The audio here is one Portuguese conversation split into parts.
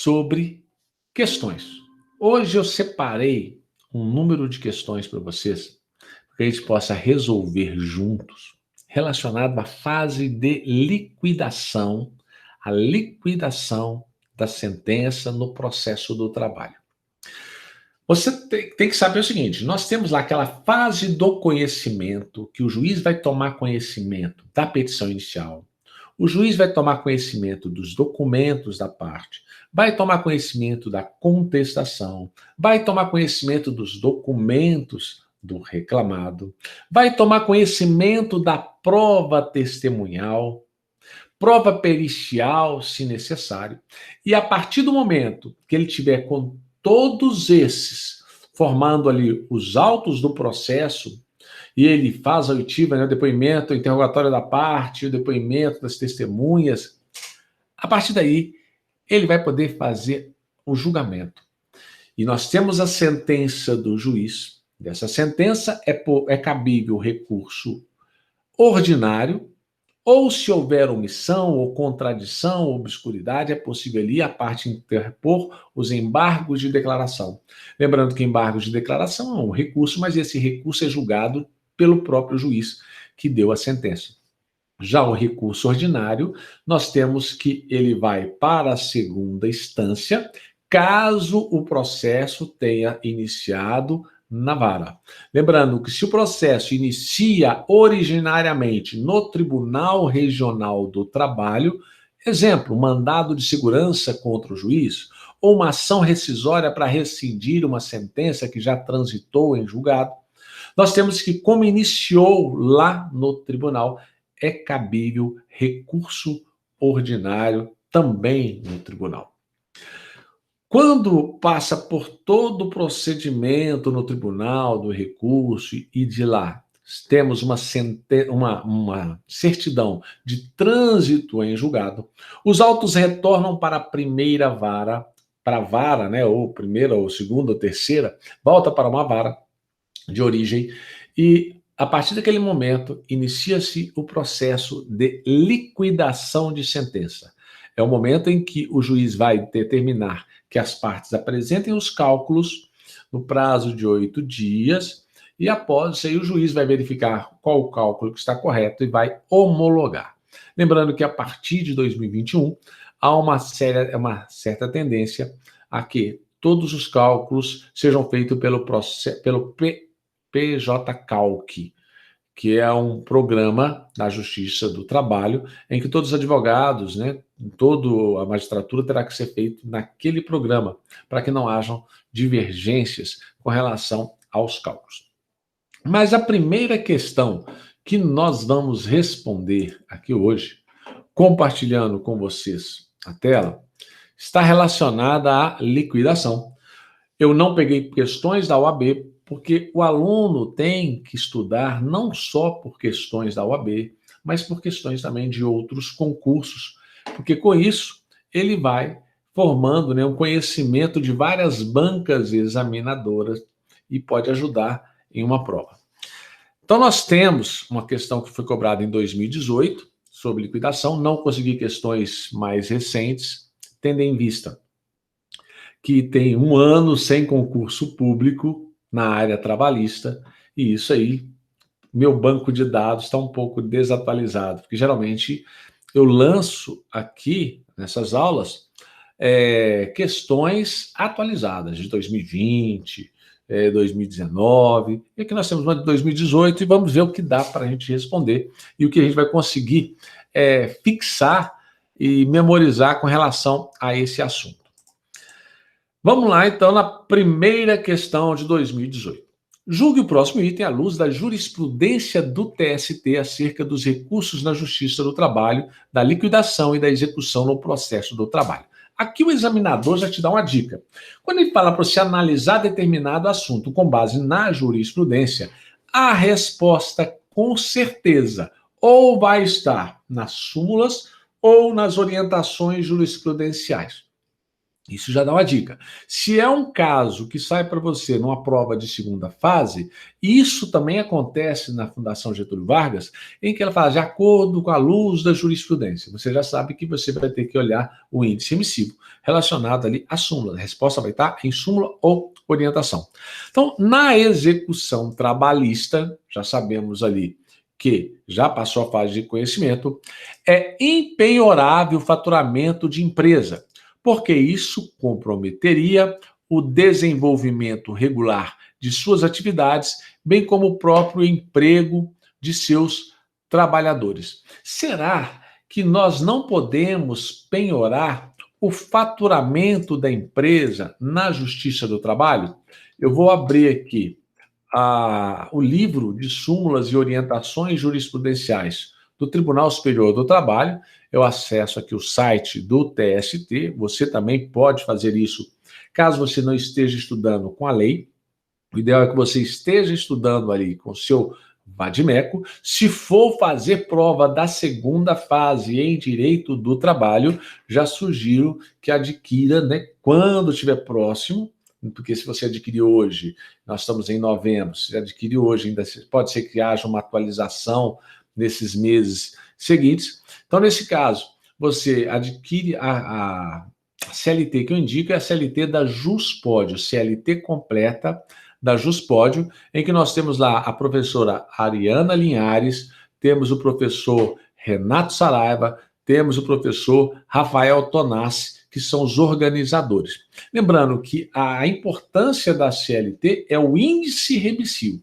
sobre questões. Hoje eu separei um número de questões para vocês, para que a gente possa resolver juntos, relacionado à fase de liquidação, a liquidação da sentença no processo do trabalho. Você tem que saber o seguinte, nós temos lá aquela fase do conhecimento, que o juiz vai tomar conhecimento da petição inicial, o juiz vai tomar conhecimento dos documentos da parte, vai tomar conhecimento da contestação, vai tomar conhecimento dos documentos do reclamado, vai tomar conhecimento da prova testemunhal, prova pericial, se necessário, e a partir do momento que ele tiver com todos esses, formando ali os autos do processo, e ele faz a oitiva, né, o depoimento, o interrogatório da parte, o depoimento das testemunhas, a partir daí, ele vai poder fazer o julgamento. E nós temos a sentença do juiz. Dessa sentença é cabível recurso ordinário, ou se houver omissão, ou contradição, ou obscuridade, é possível ali a parte interpor os embargos de declaração. Lembrando que embargos de declaração é um recurso, mas esse recurso é julgado pelo próprio juiz que deu a sentença. Já o recurso ordinário, nós temos que ele vai para a segunda instância, caso o processo tenha iniciado na vara. Lembrando que se o processo inicia originariamente no Tribunal Regional do Trabalho, exemplo, mandado de segurança contra o juiz, ou uma ação rescisória para rescindir uma sentença que já transitou em julgado, nós temos que, como iniciou lá no tribunal, é cabível recurso ordinário também no tribunal. Quando passa por todo o procedimento no tribunal, do recurso, e de lá temos uma certidão de trânsito em julgado, os autos retornam para a primeira vara, para a vara, né, ou primeira, ou segunda, ou terceira, volta para uma vara de origem, e a partir daquele momento inicia-se o processo de liquidação de sentença. É o momento em que o juiz vai determinar que as partes apresentem os cálculos no prazo de 8 dias, e após isso aí o juiz vai verificar qual o cálculo que está correto e vai homologar. Lembrando que a partir de 2021 há uma certa tendência a que todos os cálculos sejam feitos pelo PJ-Calc, que é um programa da Justiça do Trabalho, em que todos os advogados, né, toda a magistratura terá que ser feito naquele programa, para que não hajam divergências com relação aos cálculos. Mas a primeira questão que nós vamos responder aqui hoje, compartilhando com vocês a tela, está relacionada à liquidação. Eu não peguei questões da OAB, porque o aluno tem que estudar não só por questões da OAB, mas por questões também de outros concursos, porque com isso ele vai formando, né, um conhecimento de várias bancas examinadoras e pode ajudar em uma prova. Então nós temos uma questão que foi cobrada em 2018 sobre liquidação, não consegui questões mais recentes, tendo em vista que tem 1 ano sem concurso público na área trabalhista, e isso aí, meu banco de dados está um pouco desatualizado, porque geralmente eu lanço aqui, nessas aulas, questões atualizadas, de 2020, 2019, e aqui nós temos uma de 2018, e vamos ver o que dá para a gente responder, e o que a gente vai conseguir fixar e memorizar com relação a esse assunto. Vamos lá, então, na primeira questão de 2018. Julgue o próximo item à luz da jurisprudência do TST acerca dos recursos na Justiça do Trabalho, da liquidação e da execução no processo do trabalho. Aqui o examinador já te dá uma dica. Quando ele fala para você analisar determinado assunto com base na jurisprudência, a resposta, com certeza, ou vai estar nas súmulas ou nas orientações jurisprudenciais. Isso já dá uma dica. Se é um caso que sai para você numa prova de segunda fase, isso também acontece na Fundação Getúlio Vargas, em que ela fala de acordo com a luz da jurisprudência. Você já sabe que você vai ter que olhar o índice emissivo relacionado ali à súmula. A resposta vai estar em súmula ou orientação. Então, na execução trabalhista, já sabemos ali que já passou a fase de conhecimento, é impenhorável o faturamento de empresa, porque isso comprometeria o desenvolvimento regular de suas atividades, bem como o próprio emprego de seus trabalhadores. Será que nós não podemos penhorar o faturamento da empresa na Justiça do Trabalho? Eu vou abrir aqui o livro de súmulas e orientações jurisprudenciais do Tribunal Superior do Trabalho. Eu acesso aqui o site do TST, você também pode fazer isso caso você não esteja estudando com a lei. O ideal é que você esteja estudando ali com o seu vadimeco. Se for fazer prova da segunda fase em Direito do Trabalho, já sugiro que adquira, né, quando estiver próximo, porque se você adquirir hoje, nós estamos em novembro, se adquirir hoje, ainda pode ser que haja uma atualização nesses meses seguintes. Então, nesse caso, você adquire a CLT que eu indico, é a CLT da Juspódio, CLT completa da Juspódio, em que nós temos lá a professora Ariana Linhares, temos o professor Renato Saraiva, temos o professor Rafael Tonassi, que são os organizadores. Lembrando que a importância da CLT é o índice remissivo.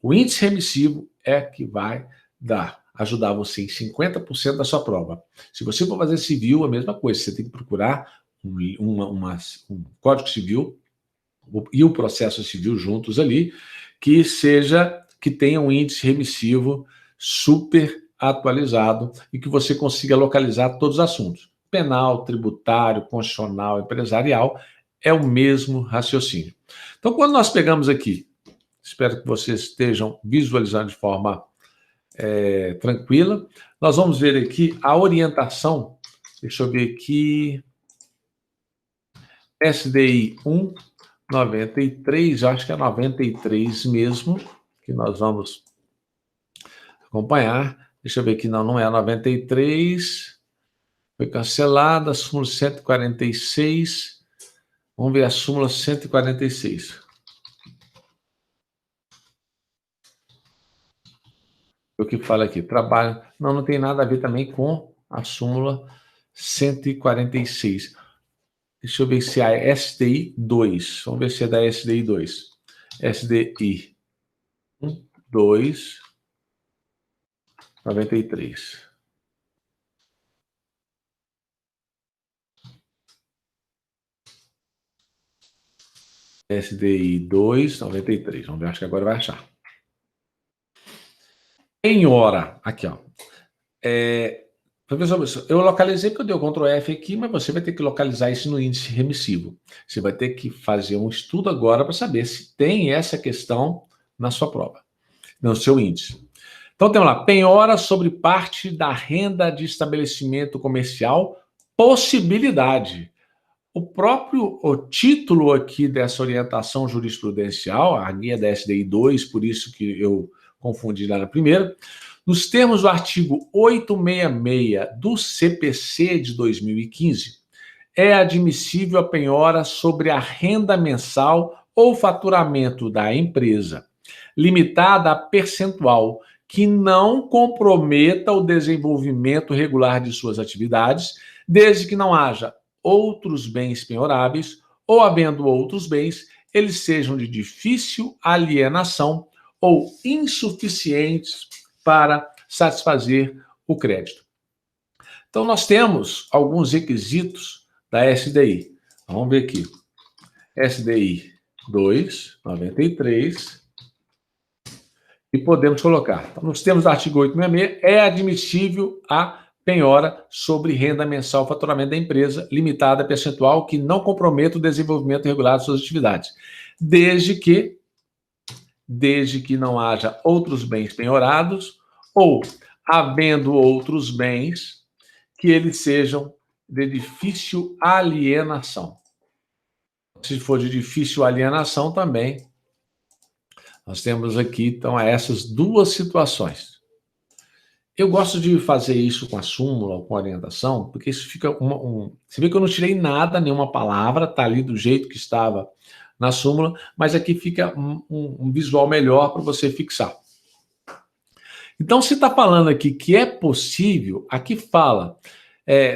O índice remissivo é que vai ajudar você em 50% da sua prova. Se você for fazer civil, a mesma coisa, você tem que procurar um Código Civil e o processo civil juntos ali, que tenha um índice remissivo super atualizado e que você consiga localizar todos os assuntos. Penal, tributário, constitucional, empresarial, é o mesmo raciocínio. Então, quando nós pegamos aqui, espero que vocês estejam visualizando de forma tranquila, nós vamos ver aqui a orientação, deixa eu ver aqui, SDI 1, 93, acho que é 93 mesmo, que nós vamos acompanhar. Deixa eu ver aqui, não é a 93, foi cancelada, a súmula 146, vamos ver a súmula 146. O que fala aqui? Trabalho. Não tem nada a ver também com a súmula 146. Deixa eu ver se é SDI 2. Vamos ver se é da SDI 2. SDI 1, 2, 93. SDI 2, 93. Vamos ver, acho que agora vai achar. Em hora, aqui, ó. Professor, eu localizei porque eu dei o Ctrl F aqui, mas você vai ter que localizar isso no índice remissivo. Você vai ter que fazer um estudo agora para saber se tem essa questão na sua prova, no seu índice. Então, temos lá, penhora sobre parte da renda de estabelecimento comercial, possibilidade. O título aqui dessa orientação jurisprudencial, a guia da SDI 2, por isso que eu confundi lá na primeira, nos termos do artigo 866 do CPC de 2015, é admissível a penhora sobre a renda mensal ou faturamento da empresa, limitada a percentual que não comprometa o desenvolvimento regular de suas atividades, desde que não haja outros bens penhoráveis ou, havendo outros bens, eles sejam de difícil alienação ou insuficientes para satisfazer o crédito. Então, nós temos alguns requisitos da SDI. Vamos ver aqui. SDI 2, 93. E podemos colocar. Então, nos termos do artigo 866, é admissível a penhora sobre renda mensal faturamento da empresa, limitada a percentual que não comprometa o desenvolvimento regular de suas atividades, desde que não haja outros bens penhorados ou, havendo outros bens, que eles sejam de difícil alienação. Se for de difícil alienação também, nós temos aqui, então, essas duas situações. Eu gosto de fazer isso com a súmula ou com a orientação, porque isso fica Você vê que eu não tirei nada, nenhuma palavra, está ali do jeito que estava na súmula, mas aqui fica um visual melhor para você fixar. Então, se está falando aqui que é possível, aqui fala,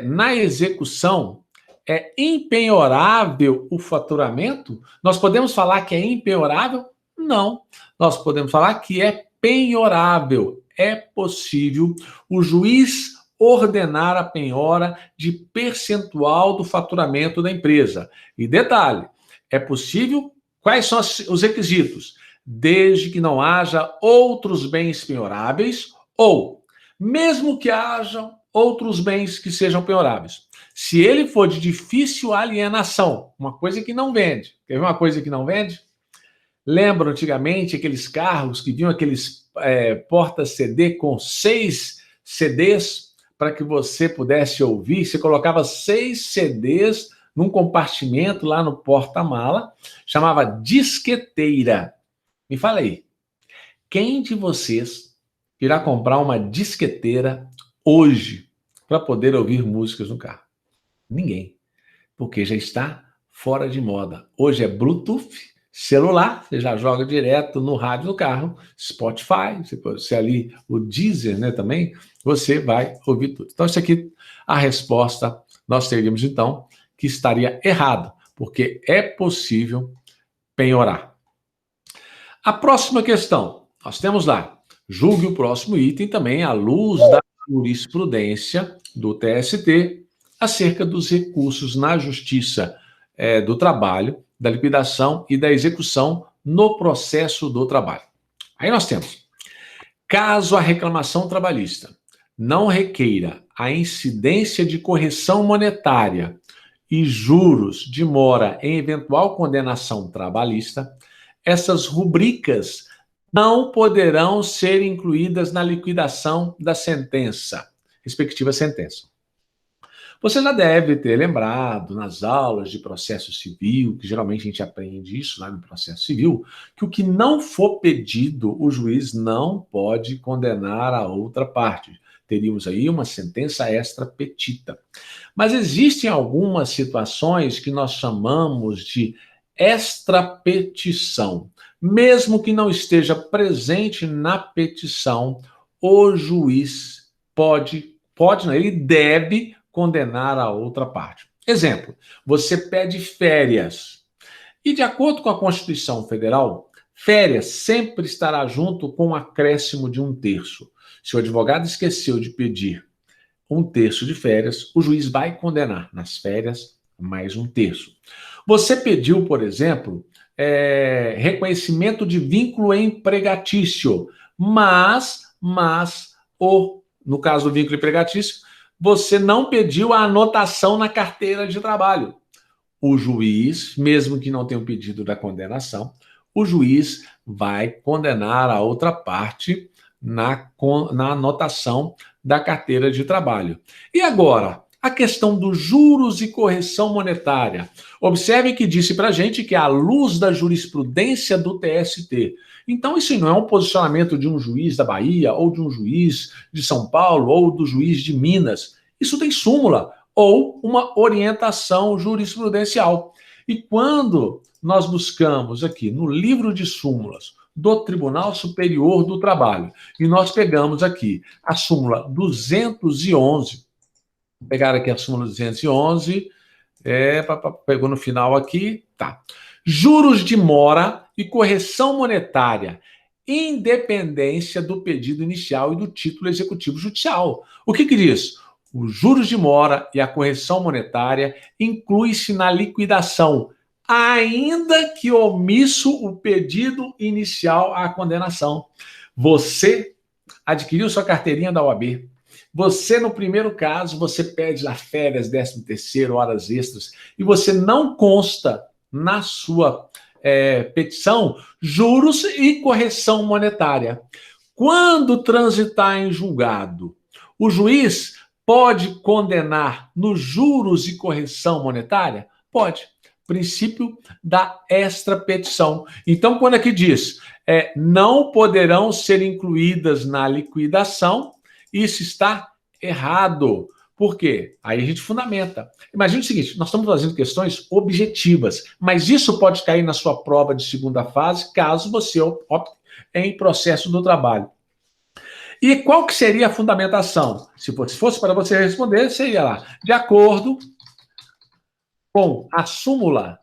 na execução, é impenhorável o faturamento? Nós podemos falar que é impenhorável? Não. Nós podemos falar que é penhorável. É possível o juiz ordenar a penhora de percentual do faturamento da empresa. E detalhe, é possível, quais são os requisitos? Desde que não haja outros bens penhoráveis ou, mesmo que haja outros bens que sejam penhoráveis. Se ele for de difícil alienação, uma coisa que não vende. Quer ver uma coisa que não vende? Lembra antigamente aqueles carros que vinham aqueles porta-CD com 6 CDs para que você pudesse ouvir? Você colocava 6 CDs num compartimento lá no porta-mala, chamava disqueteira. Me fala aí, quem de vocês irá comprar uma disqueteira hoje para poder ouvir músicas no carro? Ninguém, porque já está fora de moda. Hoje é Bluetooth, celular, você já joga direto no rádio do carro, Spotify, você ali, o Deezer, né, também, você vai ouvir tudo. Então, isso aqui, a resposta, nós teríamos, então, que estaria errado, porque é possível penhorar. A próxima questão, nós temos lá, julgue o próximo item também à luz da jurisprudência do TST acerca dos recursos na Justiça do Trabalho, da liquidação e da execução no processo do trabalho. Aí nós temos, caso a reclamação trabalhista não requeira a incidência de correção monetária e juros de mora em eventual condenação trabalhista, essas rubricas não poderão ser incluídas na liquidação da sentença, respectiva sentença. Você já deve ter lembrado nas aulas de processo civil, que geralmente a gente aprende isso lá no processo civil, que o que não for pedido, o juiz não pode condenar a outra parte. Teríamos aí uma sentença extra petita. Mas existem algumas situações que nós chamamos de extrapetição. Mesmo que não esteja presente na petição, o juiz ele deve condenar a outra parte. Exemplo, você pede férias. E de acordo com a Constituição Federal, férias sempre estará junto com um acréscimo de 1/3. Se o advogado esqueceu de pedir 1/3 de férias, o juiz vai condenar nas férias mais 1/3. Você pediu, por exemplo, reconhecimento de vínculo empregatício, mas no caso do vínculo empregatício, você não pediu a anotação na carteira de trabalho. O juiz, mesmo que não tenha o pedido da condenação, o juiz vai condenar a outra parte na anotação da carteira de trabalho. E agora, a questão dos juros e correção monetária. Observe que disse para a gente que é à luz da jurisprudência do TST. Então, isso não é um posicionamento de um juiz da Bahia, ou de um juiz de São Paulo, ou do juiz de Minas. Isso tem súmula, ou uma orientação jurisprudencial. E quando nós buscamos aqui no livro de súmulas do Tribunal Superior do Trabalho, e nós pegamos aqui a súmula 211, vou pegar aqui a súmula 211, pegou no final aqui, tá. Juros de mora e correção monetária, independência do pedido inicial e do título executivo judicial. O que diz? Os juros de mora e a correção monetária inclui-se na liquidação, ainda que omisso o pedido inicial à condenação. Você adquiriu sua carteirinha da OAB. Você, no primeiro caso, você pede lá férias, 13º, horas extras, e você não consta na sua petição juros e correção monetária. Quando transitar em julgado, o juiz pode condenar nos juros e correção monetária? Pode. princípio da extrapetição. Então, quando aqui diz não poderão ser incluídas na liquidação, isso está errado. Por quê? Aí a gente fundamenta. Imagina o seguinte, nós estamos fazendo questões objetivas, mas isso pode cair na sua prova de segunda fase, caso você opte em processo do trabalho. E qual que seria a fundamentação? Se fosse para você responder, seria lá, de acordo com a súmula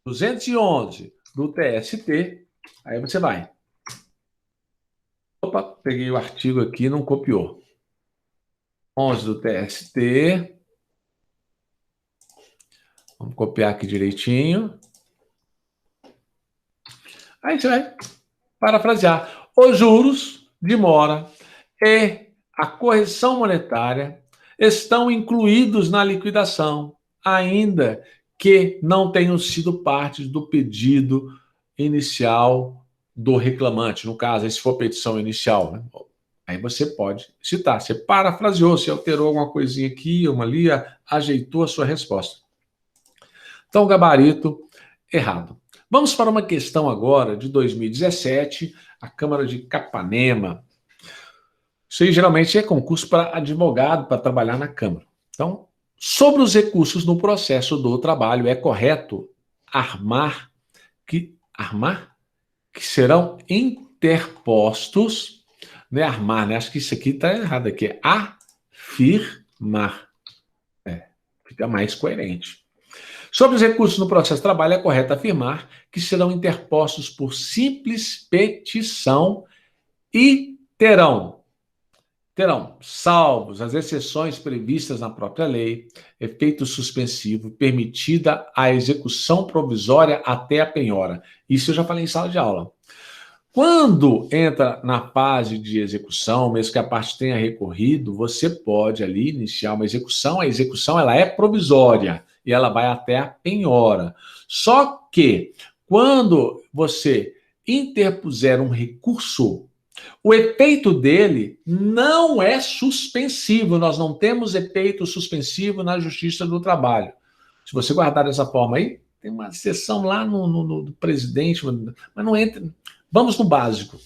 211 do TST, aí você vai. Opa, peguei o artigo aqui, não copiou. 11 do TST. Vamos copiar aqui direitinho. Aí você vai parafrasear. Os juros de mora e a correção monetária estão incluídos na liquidação, ainda que não tenham sido parte do pedido inicial do reclamante. No caso, se for petição inicial, né? Aí você pode citar. Você parafraseou, você alterou alguma coisinha aqui, uma ali, ajeitou a sua resposta. Então, gabarito errado. Vamos para uma questão agora de 2017, a Câmara de Capanema. Isso aí geralmente é concurso para advogado, para trabalhar na Câmara. Então, sobre os recursos no processo do trabalho, é correto armar que serão interpostos, né? Armar, né? Acho que isso aqui está errado aqui, é afirmar. Fica mais coerente. Sobre os recursos no processo de trabalho, é correto afirmar que serão interpostos por simples petição e terão, salvos as exceções previstas na própria lei, efeito suspensivo, permitida a execução provisória até a penhora. Isso eu já falei em sala de aula. Quando entra na fase de execução, mesmo que a parte tenha recorrido, você pode ali iniciar uma execução. A execução ela é provisória e ela vai até a penhora. Só que quando você interpuser um recurso, o efeito dele não é suspensivo. Nós não temos efeito suspensivo na Justiça do Trabalho. Se você guardar dessa forma aí, tem uma seção lá no presidente, mas não entra. Vamos no básico.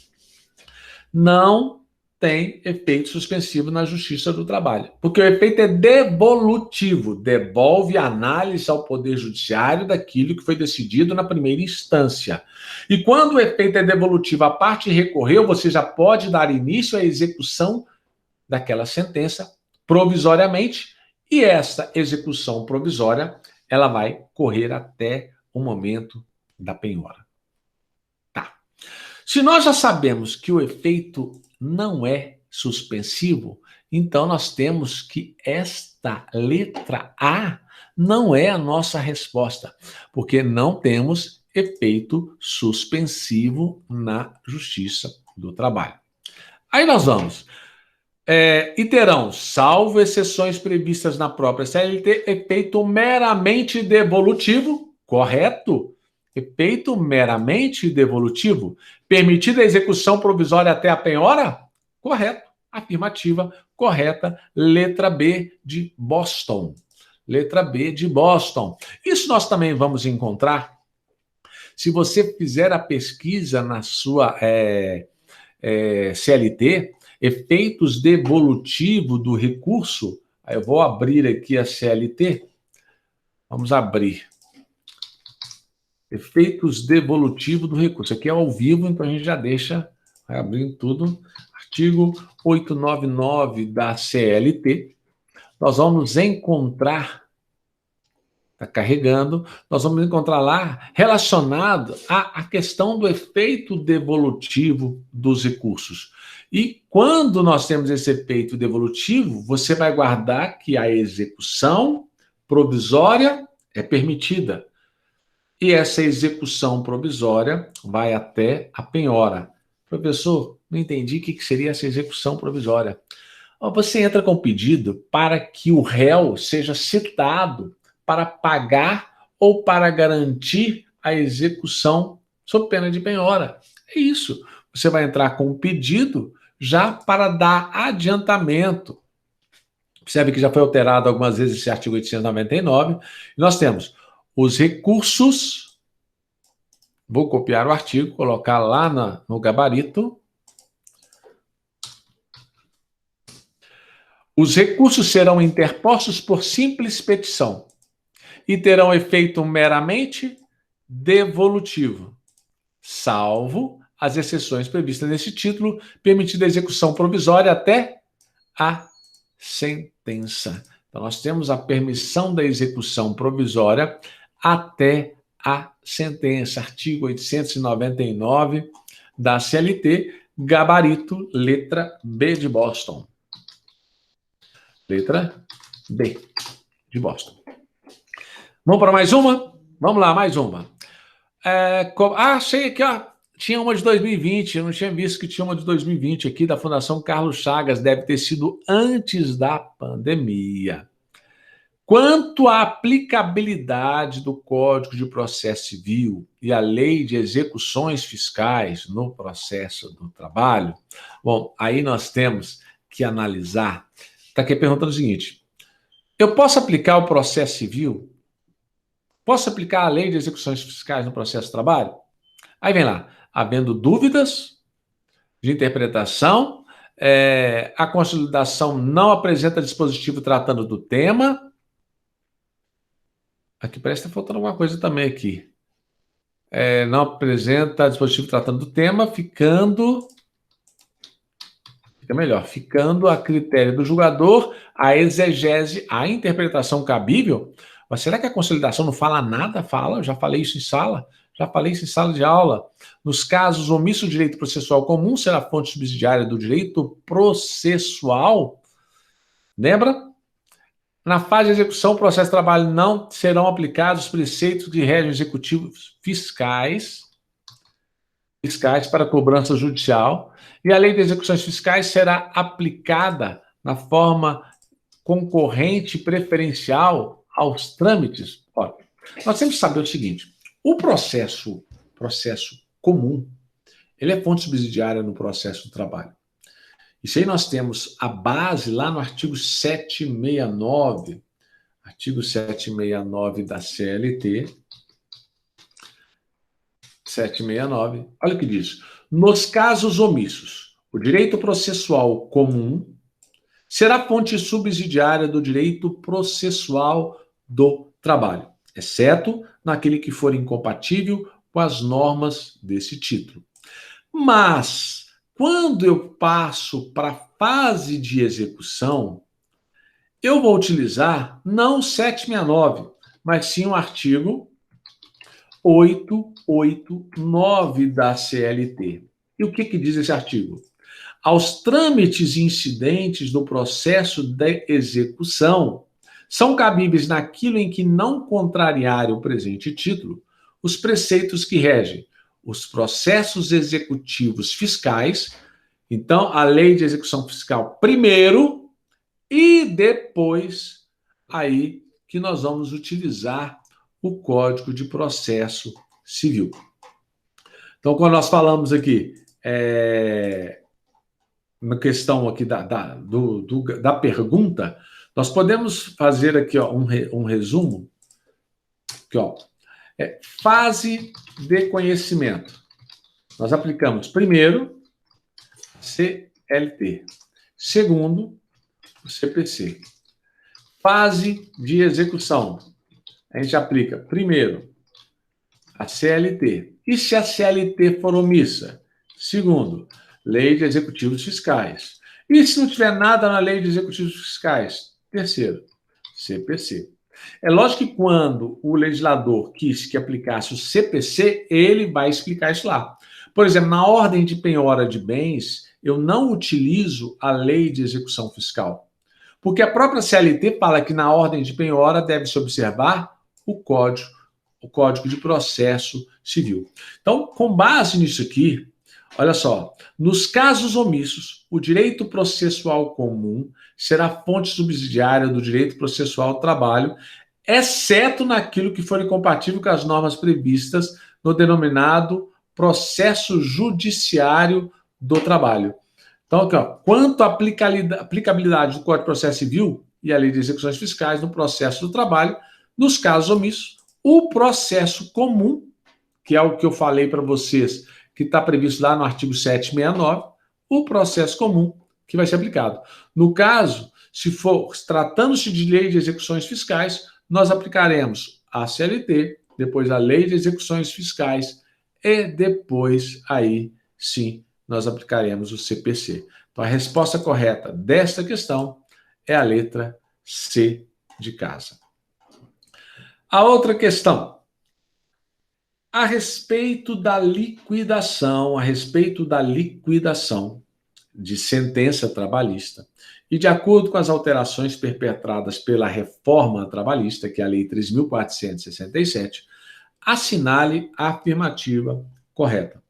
Não tem efeito suspensivo na Justiça do Trabalho, porque o efeito é devolutivo, devolve a análise ao Poder Judiciário daquilo que foi decidido na primeira instância. E quando o efeito é devolutivo, a parte recorreu, você já pode dar início à execução daquela sentença provisoriamente, e essa execução provisória, ela vai correr até o momento da penhora. Se nós já sabemos que o efeito não é suspensivo, então nós temos que esta letra A não é a nossa resposta, porque não temos efeito suspensivo na Justiça do Trabalho. Aí nós vamos. E terão, salvo exceções previstas na própria CLT, efeito meramente devolutivo, correto? Efeito meramente devolutivo. Permitida a execução provisória até a penhora? Correto. Afirmativa, correta. Letra B de Boston. Letra B de Boston. Isso nós também vamos encontrar se você fizer a pesquisa na sua CLT, efeitos devolutivos do recurso. Aí eu vou abrir aqui a CLT. Vamos abrir. Efeitos devolutivos do recurso. Aqui é ao vivo, então a gente já deixa, vai abrindo tudo. Artigo 899 da CLT. Nós vamos encontrar, está carregando, nós vamos encontrar lá relacionado à questão do efeito devolutivo dos recursos. E quando nós temos esse efeito devolutivo, você vai guardar que a execução provisória é permitida. E essa execução provisória vai até a penhora. Professor, não entendi o que seria essa execução provisória. Você entra com pedido para que o réu seja citado para pagar ou para garantir a execução sob pena de penhora. É isso. Você vai entrar com um pedido já para dar adiantamento. Percebe que já foi alterado algumas vezes esse artigo 899. Nós temos os recursos, vou copiar o artigo, colocar lá no gabarito. Os recursos serão interpostos por simples petição e terão efeito meramente devolutivo, salvo as exceções previstas nesse título, permitida a execução provisória até a sentença. Então, nós temos a permissão da execução provisória até a sentença. Artigo 899 da CLT, gabarito, letra B de Boston. Letra B de Boston. Vamos para mais uma? Vamos lá, mais uma. Achei aqui, ó. Tinha uma de 2020, eu não tinha visto que tinha uma de 2020 aqui, da Fundação Carlos Chagas, deve ter sido antes da pandemia. Quanto à aplicabilidade do Código de Processo Civil e a Lei de Execuções Fiscais no processo do trabalho, bom, aí nós temos que analisar. Está aqui perguntando o seguinte: eu posso aplicar o processo civil? Posso aplicar a Lei de Execuções Fiscais no processo de trabalho? Aí vem lá, havendo dúvidas de interpretação, a consolidação não apresenta dispositivo tratando do tema. Aqui parece que está faltando alguma coisa também aqui. Não apresenta dispositivo tratando do tema, ficando a critério do julgador a exegese, a interpretação cabível. Mas será que a consolidação não fala nada? Fala, eu já falei isso em sala. Já falei isso em sala de aula. Nos casos omisso do direito processual comum será fonte subsidiária do direito processual. Lembra? Na fase de execução, o processo de trabalho não serão aplicados os preceitos que regem executivos fiscais para cobrança judicial, e a Lei de Execuções Fiscais será aplicada na forma concorrente preferencial aos trâmites. Olha, nós temos que saber o seguinte: o processo comum, ele é fonte subsidiária no processo do trabalho. Isso aí nós temos a base lá no artigo 769, da CLT, 769, olha o que diz. Nos casos omissos, o direito processual comum será fonte subsidiária do direito processual do trabalho, exceto naquele que for incompatível com as normas desse título. Mas, quando eu passo para a fase de execução, eu vou utilizar não o 769, mas sim o artigo 889 da CLT. E o que diz esse artigo? Aos trâmites incidentes do processo de execução são cabíveis naquilo em que não contrariarem o presente título os preceitos que regem os processos executivos fiscais. Então, a Lei de Execução Fiscal primeiro e depois aí que nós vamos utilizar o Código de Processo Civil. Então, quando nós falamos aqui na questão aqui da pergunta, nós podemos fazer aqui um resumo. Aqui, fase de conhecimento. Nós aplicamos primeiro CLT, segundo o CPC. Fase de execução. A gente aplica primeiro a CLT. E se a CLT for omissa? Segundo, Lei de Executivos Fiscais. E se não tiver nada na Lei de Executivos Fiscais? Terceiro, CPC. É lógico que quando o legislador quis que aplicasse o CPC, ele vai explicar isso lá. Por exemplo, na ordem de penhora de bens, eu não utilizo a Lei de Execução Fiscal. Porque a própria CLT fala que na ordem de penhora deve-se observar o Código de Processo Civil. Então, com base nisso aqui, olha só, nos casos omissos, o direito processual comum será fonte subsidiária do direito processual do trabalho, exceto naquilo que for incompatível com as normas previstas no denominado processo judiciário do trabalho. Então, aqui, quanto à aplicabilidade do Código de Processo Civil e a Lei de Execuções Fiscais no processo do trabalho, nos casos omissos, o processo comum, que é o que eu falei para vocês, que está previsto lá no artigo 769, o processo comum que vai ser aplicado. No caso, se for tratando-se de lei de execuções fiscais, nós aplicaremos a CLT, depois a lei de execuções fiscais e depois, aí sim, nós aplicaremos o CPC. Então, a resposta correta desta questão é a letra C de casa. A outra questão, a respeito da liquidação de sentença trabalhista, e de acordo com as alterações perpetradas pela reforma trabalhista, que é a Lei 3.467, assinale a afirmativa correta.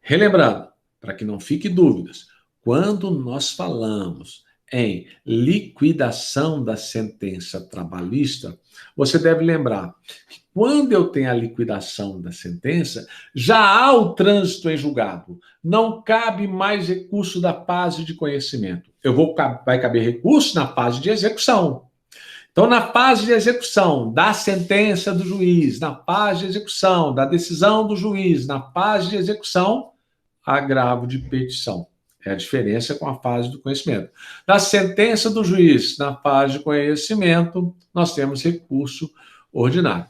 Relembrando, para que não fique dúvidas, quando nós falamos em liquidação da sentença trabalhista, você deve lembrar que quando eu tenho a liquidação da sentença, já há o trânsito em julgado. Não cabe mais recurso da fase de conhecimento. Vai caber recurso na fase de execução. Então, na fase de execução da sentença do juiz, na fase de execução da decisão do juiz, na fase de execução, agravo de petição. É a diferença com a fase do conhecimento. Na sentença do juiz, na fase de conhecimento, nós temos recurso ordinário.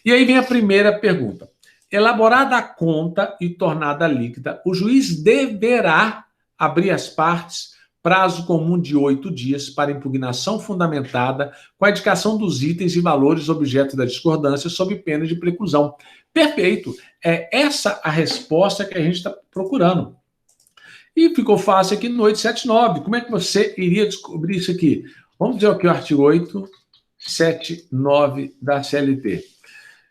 E aí vem a primeira pergunta. Elaborada a conta e tornada líquida, o juiz deverá abrir as partes, prazo comum de 8 dias para impugnação fundamentada com a indicação dos itens e valores objeto da discordância sob pena de preclusão. Perfeito. É essa a resposta que a gente está procurando. E ficou fácil aqui no 879. Como é que você iria descobrir isso aqui? Vamos dizer aqui o artigo 879 da CLT.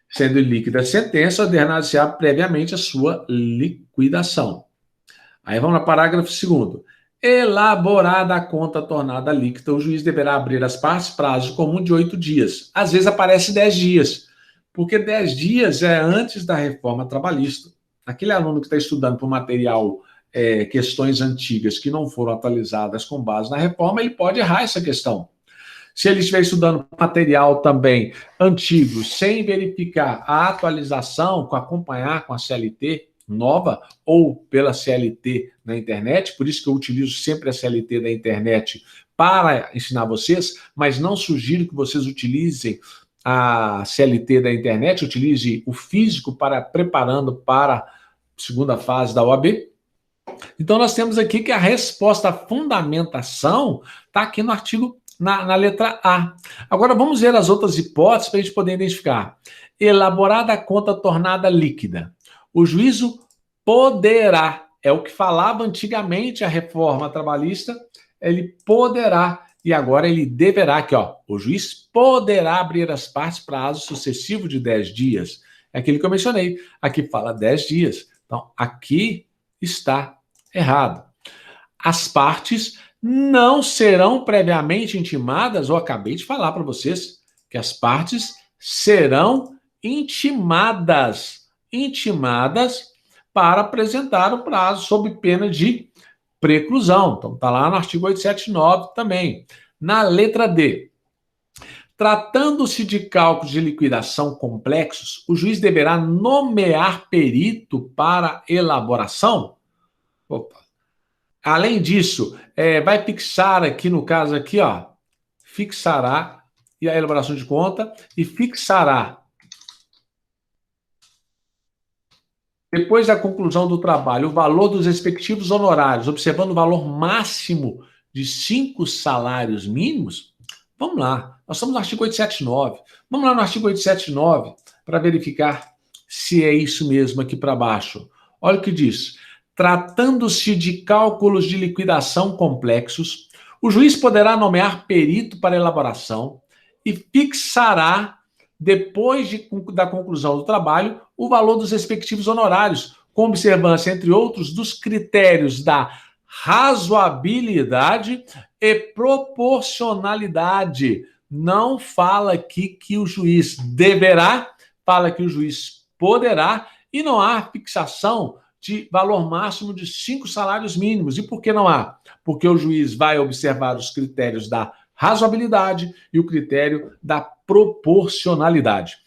Sendo líquida a sentença, ordenar-se-á previamente a sua liquidação. Aí vamos no parágrafo 2º. Elaborada a conta tornada líquida, o juiz deverá abrir as partes, prazo comum de 8 dias. Às vezes aparece 10 dias, porque 10 dias é antes da reforma trabalhista. Aquele aluno que está estudando por material, questões antigas que não foram atualizadas com base na reforma, ele pode errar essa questão. Se ele estiver estudando material também antigo, sem verificar a atualização, acompanhar com a CLT nova ou pela CLT na internet, por isso que eu utilizo sempre a CLT da internet para ensinar vocês, mas não sugiro que vocês utilizem a CLT da internet, utilize o físico para preparando para a segunda fase da OAB. Então nós temos aqui que a resposta à fundamentação está aqui no artigo na letra A. Agora vamos ver as outras hipóteses para a gente poder identificar. Elaborada a conta tornada líquida. O juízo poderá, é o que falava antigamente a reforma trabalhista, ele poderá, e agora ele deverá, aqui ó, o juiz poderá abrir as partes prazo sucessivo de 10 dias. É aquilo que eu mencionei, aqui fala 10 dias. Então, aqui está errado. As partes não serão previamente intimadas, eu acabei de falar para vocês que as partes serão intimadas para apresentar o prazo sob pena de preclusão. Então, está lá no artigo 879 também. Na letra D, tratando-se de cálculos de liquidação complexos, o juiz deverá nomear perito para elaboração? Opa. Além disso, vai fixar aqui, no caso aqui, ó, fixará e a elaboração de conta e fixará, depois da conclusão do trabalho, o valor dos respectivos honorários, observando o valor máximo de 5 salários mínimos. Vamos lá, nós estamos no artigo 879. Vamos lá no artigo 879 para verificar se é isso mesmo aqui para baixo. Olha o que diz. Tratando-se de cálculos de liquidação complexos, o juiz poderá nomear perito para elaboração e fixará, depois da conclusão do trabalho, o valor dos respectivos honorários, com observância, entre outros, dos critérios da razoabilidade e proporcionalidade. Não fala aqui que o juiz deverá, fala que o juiz poderá, e não há fixação de valor máximo de 5 salários mínimos. E por que não há? Porque o juiz vai observar os critérios da razoabilidade e o critério da proporcionalidade.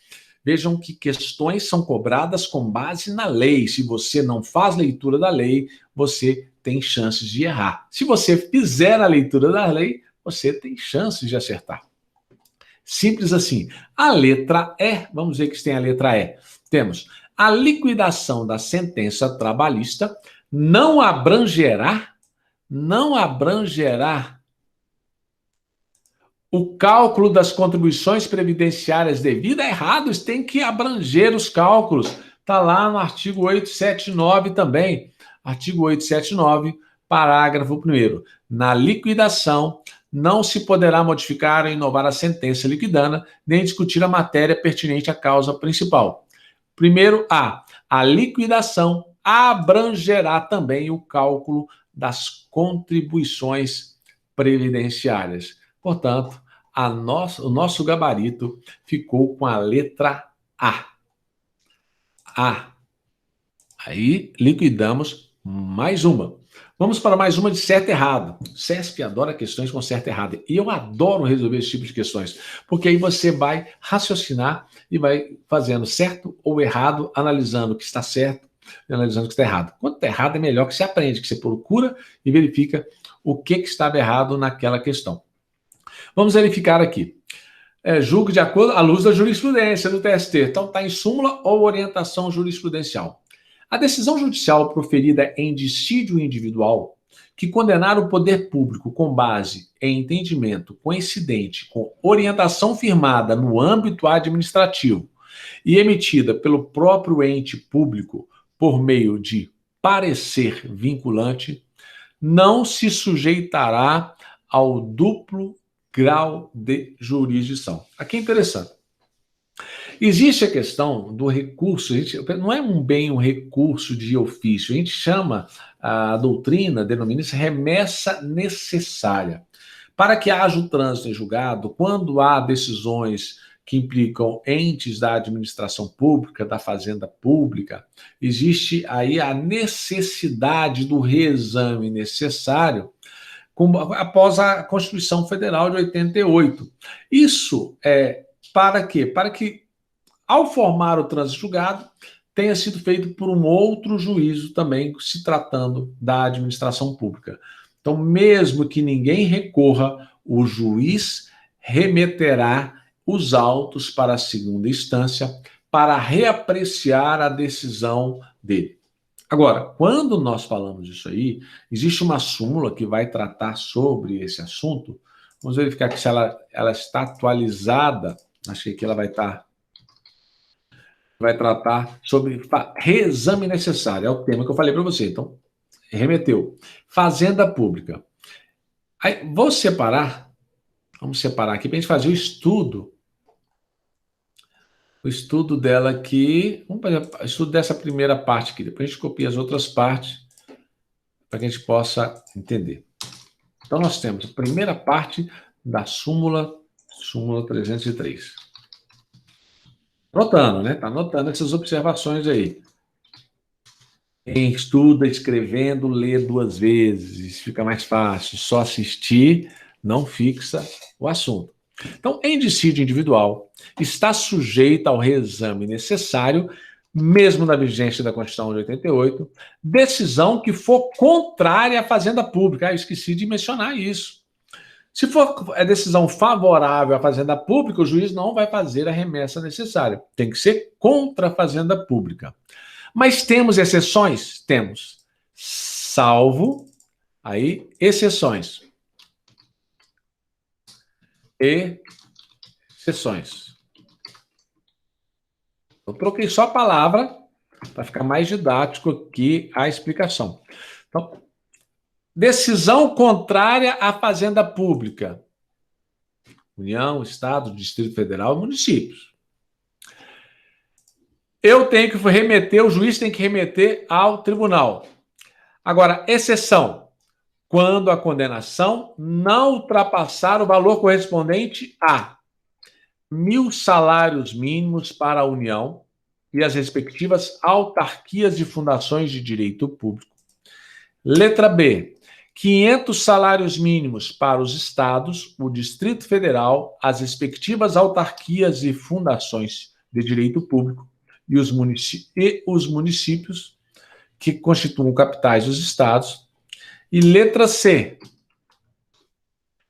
Vejam que questões são cobradas com base na lei. Se você não faz leitura da lei, você tem chances de errar. Se você fizer a leitura da lei, você tem chances de acertar. Simples assim. A letra E, vamos ver que tem a letra E. Temos a liquidação da sentença trabalhista não abrangerá o cálculo das contribuições previdenciárias devidas. Errado, isso tem que abranger os cálculos. Está lá no artigo 879 também. Artigo 879, parágrafo 1º. Na liquidação, não se poderá modificar ou inovar a sentença liquidana, nem discutir a matéria pertinente à causa principal. Primeiro, a liquidação abrangerá também o cálculo das contribuições previdenciárias. Portanto, o nosso gabarito ficou com a letra A. Aí, liquidamos mais uma. Vamos para mais uma de certo e errado. CESP adora questões com certo e errado. E eu adoro resolver esse tipo de questões, porque aí você vai raciocinar e vai fazendo certo ou errado, analisando o que está certo e analisando o que está errado. Quando está errado, é melhor que você aprende, que você procura e verifica o que estava errado naquela questão. Vamos verificar aqui. Julgo de acordo à luz da jurisprudência do TST. Então, está em súmula ou orientação jurisprudencial. A decisão judicial proferida em dissídio individual, que condenar o poder público com base em entendimento coincidente com orientação firmada no âmbito administrativo e emitida pelo próprio ente público por meio de parecer vinculante, não se sujeitará ao duplo grau de jurisdição. Aqui é interessante. Existe a questão do recurso, não é bem um recurso de ofício, a gente chama, a doutrina, denomina isso remessa necessária. Para que haja o trânsito em julgado, quando há decisões que implicam entes da administração pública, da fazenda pública, existe aí a necessidade do reexame necessário após a Constituição Federal de 88. Isso é para quê? Para que, ao formar o trânsito julgado, tenha sido feito por um outro juízo também, se tratando da administração pública. Então, mesmo que ninguém recorra, o juiz remeterá os autos para a segunda instância para reapreciar a decisão dele. Agora, quando nós falamos disso aí, existe uma súmula que vai tratar sobre esse assunto. Vamos verificar que se ela está atualizada. Acho que aqui ela vai tratar sobre reexame necessário. É o tema que eu falei para você. Então, remeteu. Fazenda pública. Aí, vamos separar aqui para a gente fazer o estudo. O estudo dela aqui. Vamos fazer o estudo dessa primeira parte aqui. Depois a gente copia as outras partes para que a gente possa entender. Então, nós temos a primeira parte da súmula 303. Anotando, né? Está anotando essas observações aí. Quem estuda escrevendo, lê 2 vezes, fica mais fácil. Só assistir não fixa o assunto. Então, em dissídio individual, está sujeita ao reexame necessário, mesmo na vigência da Constituição de 88, decisão que for contrária à fazenda pública. Eu esqueci de mencionar isso. Se for a decisão favorável à fazenda pública, o juiz não vai fazer a remessa necessária. Tem que ser contra a fazenda pública. Mas temos exceções? Temos. Salvo, aí, exceções. Exceções. Eu troquei só a palavra para ficar mais didático aqui a explicação. Então, decisão contrária à fazenda pública. União, Estado, Distrito Federal e municípios. Eu tenho que remeter, o juiz tem que remeter ao tribunal. Agora, exceção. Quando a condenação não ultrapassar o valor correspondente a 1.000 salários mínimos para a União e as respectivas autarquias e fundações de direito público. Letra B. 500 salários mínimos para os estados, o Distrito Federal, as respectivas autarquias e fundações de direito público e os municípios que constituam capitais dos estados. E letra C,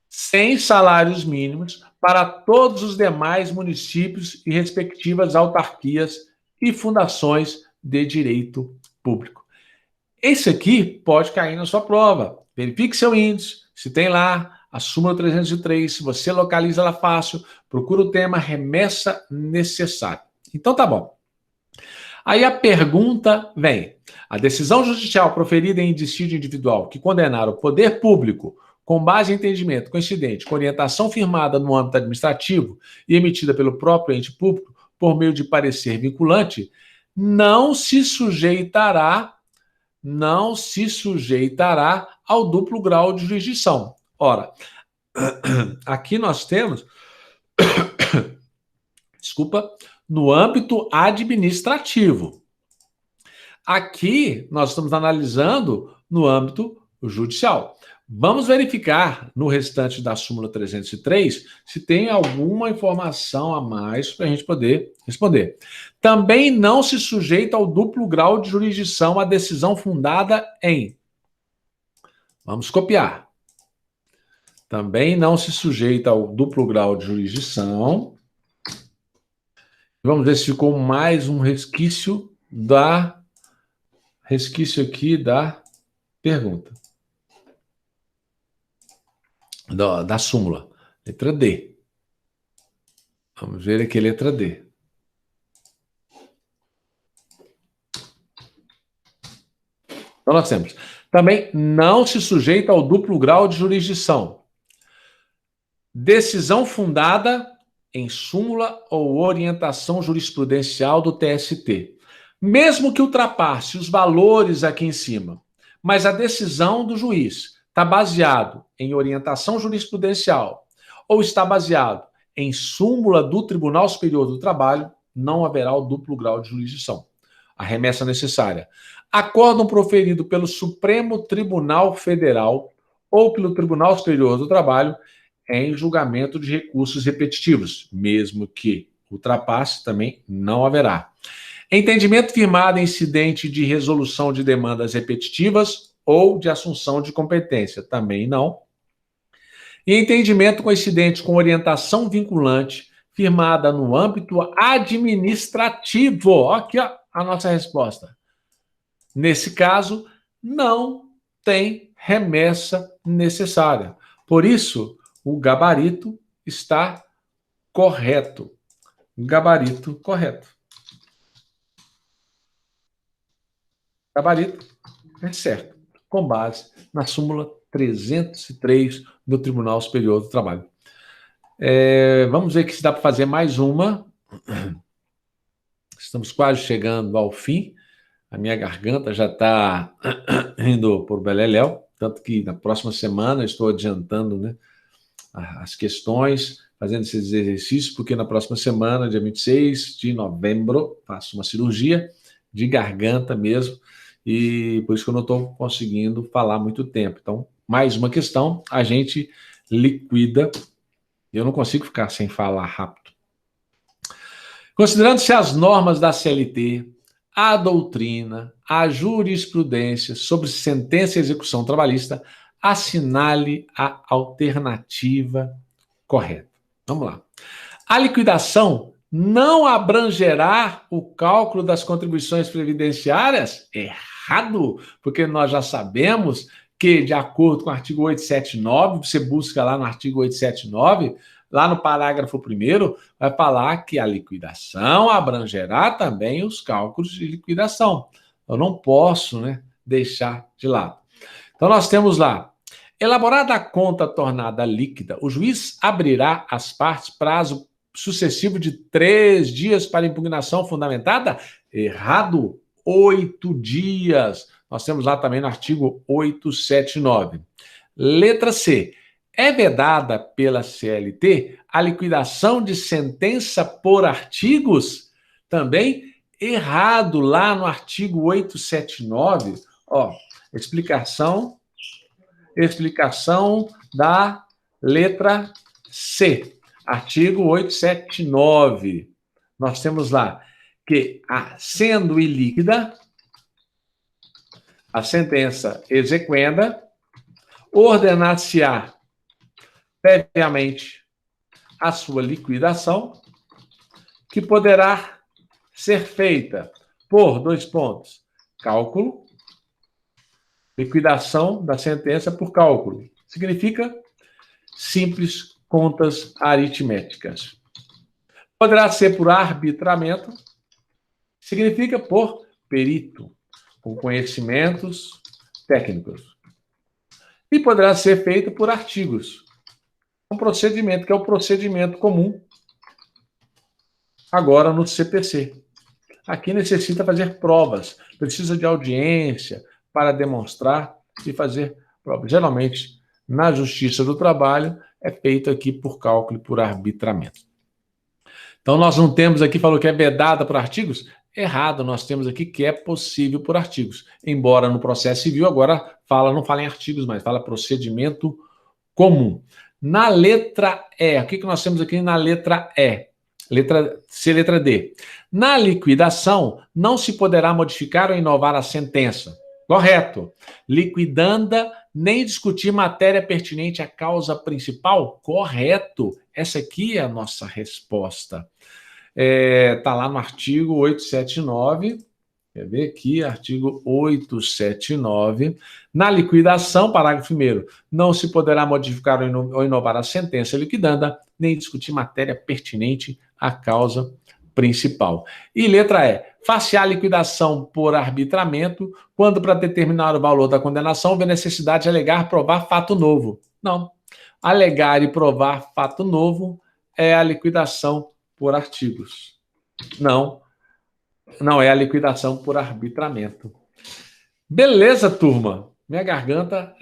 sem salários mínimos para todos os demais municípios e respectivas autarquias e fundações de direito público. Esse aqui pode cair na sua prova. Verifique seu índice, se tem lá a súmula 303, se você localiza ela fácil, procura o tema remessa necessária. Então tá bom. Aí a pergunta vem: a decisão judicial proferida em dissídio individual que condenar o poder público com base em entendimento coincidente com orientação firmada no âmbito administrativo e emitida pelo próprio ente público por meio de parecer vinculante, não se sujeitará ao duplo grau de jurisdição. Ora, aqui nós temos, no âmbito administrativo. Aqui nós estamos analisando no âmbito judicial. Vamos verificar no restante da súmula 303 se tem alguma informação a mais para a gente poder responder. Também não se sujeita ao duplo grau de jurisdição a decisão fundada em. Vamos copiar. Também não se sujeita ao duplo grau de jurisdição. Vamos ver se ficou mais um resquício aqui da pergunta. Da súmula. Letra D. Vamos ver aqui, letra D. Então nós temos. Também não se sujeita ao duplo grau de jurisdição. Decisão fundada em súmula ou orientação jurisprudencial do TST. Mesmo que ultrapasse os valores aqui em cima, mas a decisão do juiz está baseado em orientação jurisprudencial ou está baseado em súmula do Tribunal Superior do Trabalho, não haverá o duplo grau de jurisdição. A remessa necessária. Acórdão proferido pelo Supremo Tribunal Federal ou pelo Tribunal Superior do Trabalho em julgamento de recursos repetitivos, mesmo que ultrapasse, também não haverá. Entendimento firmado em incidente de resolução de demandas repetitivas ou de assunção de competência, também não. E entendimento coincidente com orientação vinculante firmada no âmbito administrativo. Aqui, ó, a nossa resposta. Nesse caso, não tem remessa necessária. Por isso, o gabarito está correto. Gabarito correto. Gabarito é certo, com base na súmula 303 do Tribunal Superior do Trabalho. Vamos ver aqui se dá para fazer mais uma. Estamos quase chegando ao fim. A minha garganta já está indo por beleléu, tanto que na próxima semana estou adiantando, né, as questões, fazendo esses exercícios, porque na próxima semana, dia 26 de novembro, faço uma cirurgia de garganta mesmo, e por isso que eu não estou conseguindo falar muito tempo. Então, mais uma questão, a gente liquida. Eu não consigo ficar sem falar rápido. Considerando-se as normas da CLT, a doutrina, a jurisprudência sobre sentença e execução trabalhista, assinale a alternativa correta. Vamos lá. A liquidação não abrangerá o cálculo das contribuições previdenciárias? Errado, porque nós já sabemos que, de acordo com o artigo 879, você busca lá no artigo 879, lá no parágrafo 1º, vai falar que a liquidação abrangerá também os cálculos de liquidação. Eu não posso, né, deixar de lado. Então, nós temos lá, elaborada a conta tornada líquida, o juiz abrirá às partes prazo sucessivo de 3 dias para impugnação fundamentada? Errado, 8 dias. Nós temos lá também no artigo 879. Letra C. É vedada pela CLT a liquidação de sentença por artigos? Também errado, lá no artigo 879. Ó, explicação da letra C. Artigo 879. nós temos lá que, sendo ilíquida, a sentença exequenda, ordenar-se-á previamente a sua liquidação, que poderá ser feita por 2 pontos. Cálculo, liquidação da sentença por cálculo. Significa simples contas aritméticas. Poderá ser por arbitramento, significa por perito, com conhecimentos técnicos. E poderá ser feita por artigos. Um procedimento que é o procedimento comum agora no CPC. Aqui necessita fazer provas, precisa de audiência para demonstrar e fazer provas. Geralmente, na Justiça do Trabalho, é feito aqui por cálculo e por arbitramento. Então, nós não temos aqui, falou que é vedada por artigos? Errado, nós temos aqui que é possível por artigos. Embora no processo civil agora não fala em artigos, mas fala procedimento comum. Na letra E, o que nós temos aqui na letra E? Letra C, letra D. Na liquidação, não se poderá modificar ou inovar a sentença. Correto. Liquidanda, nem discutir matéria pertinente à causa principal. Correto. Essa aqui é a nossa resposta. Está lá no artigo 879. Quer ver aqui, artigo 879. Na liquidação, parágrafo 1º, não se poderá modificar ou inovar a sentença liquidanda, nem discutir matéria pertinente à causa principal. E letra E, far-se-á liquidação por arbitramento, quando para determinar o valor da condenação houver necessidade de alegar, provar fato novo. Não. Alegar e provar fato novo é a liquidação por artigos. Não é a liquidação por arbitramento. Beleza, turma? Minha garganta